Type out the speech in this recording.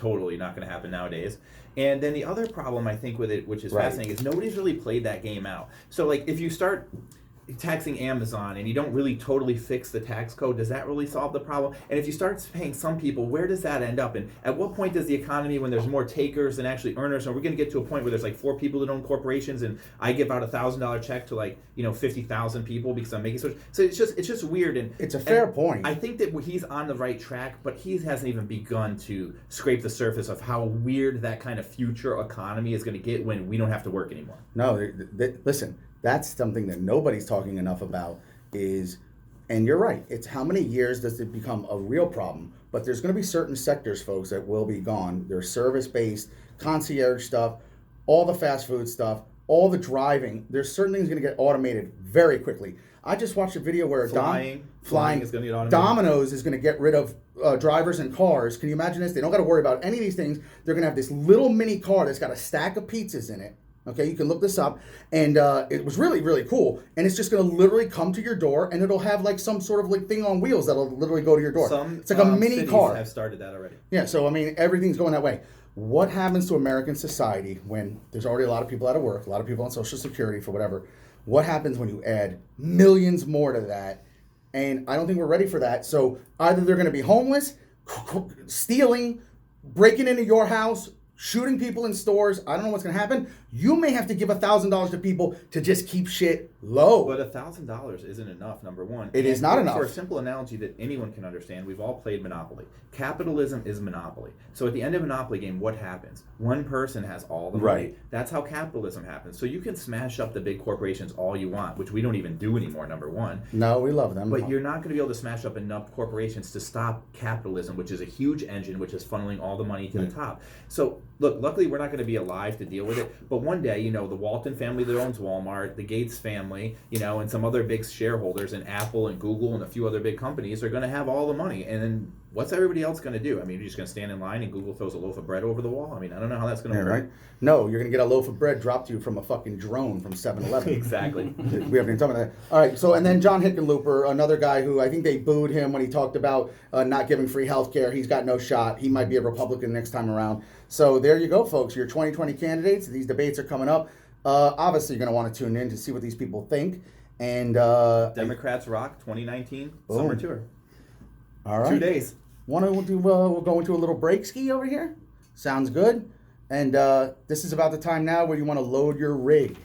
totally not going to happen nowadays. And then the other problem I think with it, which is fascinating, is nobody's really played that game out. So like if you start taxing Amazon and you don't really totally fix the tax code, does that really solve the problem? And if you start paying some people, where does that end up? And at what point does the economy, when there's more takers than actually earners, are we going to get to a point where there's like 4 people that own corporations and I give out $1,000 check to like 50,000 people because I'm making so it's just weird. And it's a fair point. I think that he's on the right track, but he hasn't even begun to scrape the surface of how weird that kind of future economy is going to get when we don't have to work anymore. No, listen. That's something that nobody's talking enough about is, and you're right, it's how many years does it become a real problem? But there's going to be certain sectors, folks, that will be gone. There's service-based, concierge stuff, all the fast food stuff, all the driving. There's certain things going to get automated very quickly. I just watched a video where flying is going to get automated. Domino's is going to get rid of drivers and cars. Can you imagine this? They don't got to worry about any of these things. They're going to have this little mini car that's got a stack of pizzas in it. Okay, you can look this up, and it was really, really cool. And it's just going to literally come to your door, and it'll have like some sort of like thing on wheels that'll literally go to your door. It's like a mini car. Have started that already. Yeah, so I mean, everything's going that way. What happens to American society when there's already a lot of people out of work, a lot of people on Social Security for whatever? What happens when you add millions more to that? And I don't think we're ready for that. So either they're going to be homeless, stealing, breaking into your house, shooting people in stores. I don't know what's going to happen. You may have to give $1,000 to people to just keep shit low. But $1,000 isn't enough, number one. It is not enough. For a simple analogy that anyone can understand, we've all played Monopoly. Capitalism is Monopoly. So at the end of a Monopoly game, what happens? One person has all the money. Right. That's how capitalism happens. So you can smash up the big corporations all you want, which we don't even do anymore, number one. No, we love them. But you're not going to be able to smash up enough corporations to stop capitalism, which is a huge engine, which is funneling all the money to the top. So look, luckily we're not going to be alive to deal with it. But one day, the Walton family that owns Walmart, the Gates family, and some other big shareholders, and Apple and Google and a few other big companies are going to have all the money. And then what's everybody else going to do? I mean, you're just going to stand in line and Google throws a loaf of bread over the wall? I mean, I don't know how that's going to work. Right? No, you're going to get a loaf of bread dropped to you from a fucking drone from 7-Eleven. Exactly. We haven't even talked about that. All right, so, and then John Hickenlooper, another guy who I think they booed him when he talked about not giving free health care. He's got no shot. He might be a Republican next time around. So there you go, folks. Your 2020 candidates. These debates are coming up. Obviously, you're going to want to tune in to see what these people think. And Democrats Rock 2019 Boom. Summer Tour. All right. 2 days. We'll go into a little break ski over here. Sounds good. And this is about the time now where you want to load your rig.